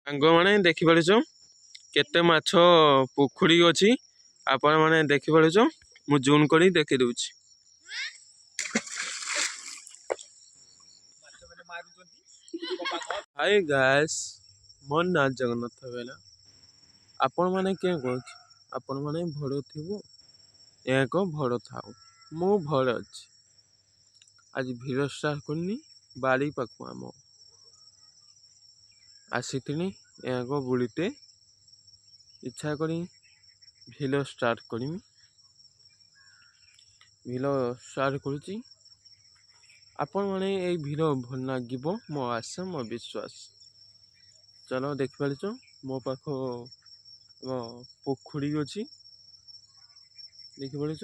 ସାଙ୍ଗମାନେ ଦେଖିପାରୁଛ କେତେ ମାଛ ପୋଖରୀ ଅଛି। ଆପଣ ମାନେ ଦେଖିପାରୁଛ, ମୁଁ ଜୁମ୍ କରି ଦେଖି ଦଉଛି। ହାଇ ଗାଇସ୍, ମୋ ନାଁ ଜଗନ୍ନାଥ ବେଲା। ଆପଣ ମାନେ କିଏ କହୁଛି? ଆପଣ ମାନେ ଭଲ ଥିବ, ଏକ ଭଲ ଥାଉ। ମୁଁ ଭଲ ଅଛି। ଆଜି ଭିଡ଼ିଓ ଷ୍ଟାର୍ଟ କରିନି, ବାଡ଼ି ପାଖକୁ ଆମ ଆସିଥିଲି। ଏକ ବୁଲିତେ ଇଚ୍ଛା କରି ଭିଡ଼ିଓ ଷ୍ଟାର୍ଟ କରିମି। ଭିଡ଼ିଓ ଷ୍ଟାର୍ଟ କରୁଛି। ଆପଣ ମାନେ ଏଇ ଭିଡ଼ିଓ ଭଲ ଲାଗିବ, ମୋ ଆଶା, ମୋ ବିଶ୍ୱାସ। ଚାଲ ଦେଖିପାରୁଛ, ମୋ ପାଖ ପୋଖରୀ ଅଛି। ଦେଖିପାରୁଛ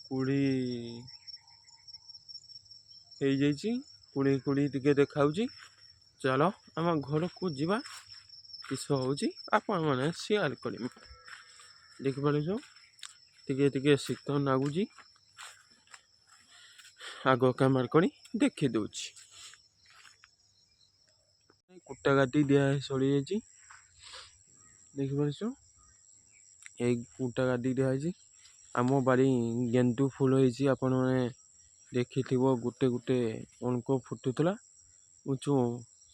କୁଡ଼ି ହେଇଯାଇଛି, କୁଡ଼ି ଟିକେ ଦେଖାଉଛି। ଚାଲ ଆମ ଘରକୁ ଯିବା। କିସ ହଉଛି ଆପଣ ମାନେ ସେୟାର କରିବେ। ଦେଖିପାରୁଛ ଟିକେ ଶୀତ ଲାଗୁଛି। ଆଗ କ୍ୟାମେରା କରି ଦେଖି ଦଉଛି। କୁଟା କାଟି ଦିଆ ସରିଯାଇଛି। ଦେଖିପାରୁଛ, ଏଇ କୁଟା କାଟି ଦିଆହେଇଛି। ଆମ ବାଡ଼ି ଗେଣ୍ଡୁ ଫୁଲ ହେଇଛି। ଆପଣ ମାନେ ଦେଖିଥିବ, ଗୋଟେ ଅଙ୍କ ଫୁଟୁଥିଲା,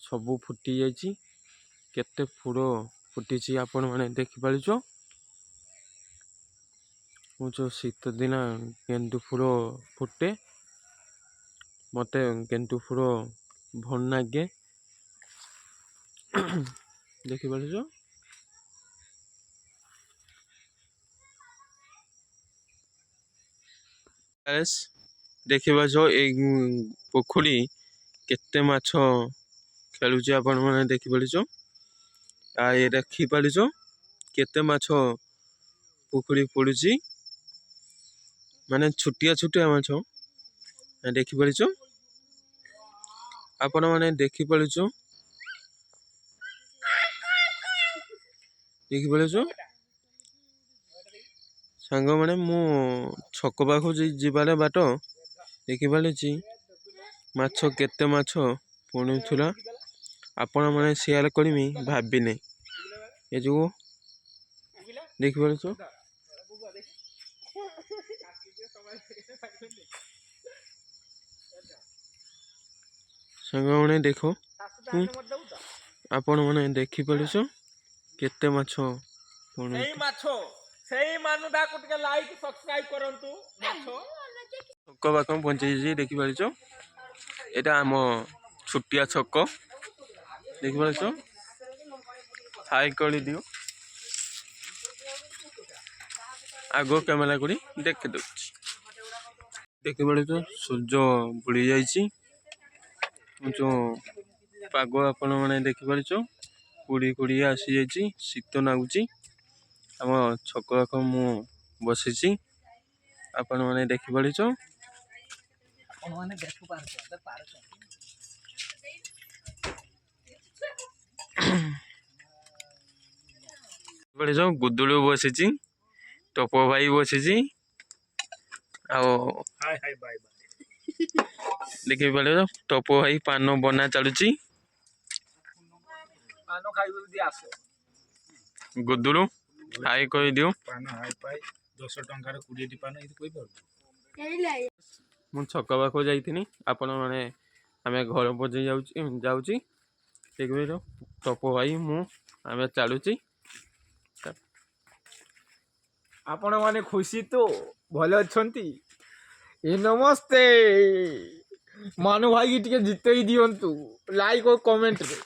ସବୁ ଫୁଟି ଯାଇଛି। କେତେ ଫୁଲ ଫୁଟିଛି ଆପଣ ମାନେ ଦେଖିପାରୁଛ। ଶୀତ ଦିନ ଗେଣ୍ଡୁ ଫୁଲ ଫୁଟେ। ମତେ ଗେଣ୍ଡୁ ଫୁଲ ଭଲ ଲାଗେ। ଦେଖିପାରୁଛ, ଦେଖିପାରୁଛ ଏଇ ପୋଖରୀ କେତେ ମାଛ ଖେଳୁଛି। ଆପଣ ମାନେ ଦେଖିପାରୁଛ, ଦେଖିପାରୁଛ କେତେ ମାଛ ପୋଖରୀ ପଡୁଛି। ମାନେ ଛୋଟିଆ ମାଛ ଦେଖିପାରୁଛ। ଆପଣ ମାନେ ଦେଖିପାରୁଛ, ସାଙ୍ଗମାନେ ମୁଁ ଛକ ପାଖକୁ ଯିବାର ବାଟ ଦେଖିପାରୁଛି। କେତେ ମାଛ ପଡୁଥିଲା। ଆପଣ ମାନେ ସେୟାର କରିମି ଭାବିନି। ଏ ଯୋଉ ଦେଖିପାରୁଛ, ସାଙ୍ଗମାନେ ଦେଖ, ଆପଣ ମାନେ ଦେଖିପାରୁଛ କେତେ ମାଛ। ସେଇ ମାନଟାକୁ ଟିକେ ଲାଇକ୍ ସବସ୍କ୍ରାଇବ କରନ୍ତୁ। ଛକ ପାଖ ପହଞ୍ଚେଇଛି। ଦେଖିପାରୁଛ, ଏଇଟା ଆମ ଛୋଟିଆ ଛକ। ଦେଖିପାରୁଛ, ହାଇ କରିଦିଅ। ଆଗ କ୍ୟାମେରା କରି ଦେଖି ଦଉଛି। ଦେଖିପାରୁଛ, ସୂର୍ଯ୍ୟ ବୁଡ଼ି ଯାଇଛି। ପାଗ ଆପଣ ମାନେ ଦେଖିପାରୁଛ, କୁଡ଼ି ଆସିଯାଇଛି। ଶୀତ ଲାଗୁଛି। ଆମ ଛକ ପାଖ ମୁଁ ବସିଛି। ଆପଣ ମାନେ ଦେଖିପାରୁଛ, ଗୁଦୁଳୁ ବସିଛି, ଟପ ଭାଇ ବସିଛି। ଆଉ ଦେଖିପାରିବ, ଟପ ଭାଇ ପାନ ବନା ଚାଲୁଛି। ଗୁଦୁଳୁ ହାଇ କହିଦିଅ। 10 ଟଙ୍କାର 20ଟି ପାନ ମୁଁ ଛକ ପାଖକୁ ଯାଇଥିଲି। ଆପଣ ମାନେ ଆମେ ଘର ପର୍ଯ୍ୟନ୍ତ ଯାଉଛି। ଦେଖିପାରିଲ, ଟପ ଭାଇ ମୁଁ ଆମେ ଚାଲୁଛି। ଆପଣ ମାନେ ଖୁସି ତ? ଭଲ ଅଛନ୍ତି? ନମସ୍ତେ। ମାନୁ ଭାଇ ଟିକେ ଜିତେଇ ଦିଅନ୍ତୁ ଲାଇକ୍ ଓ କମେଣ୍ଟରେ।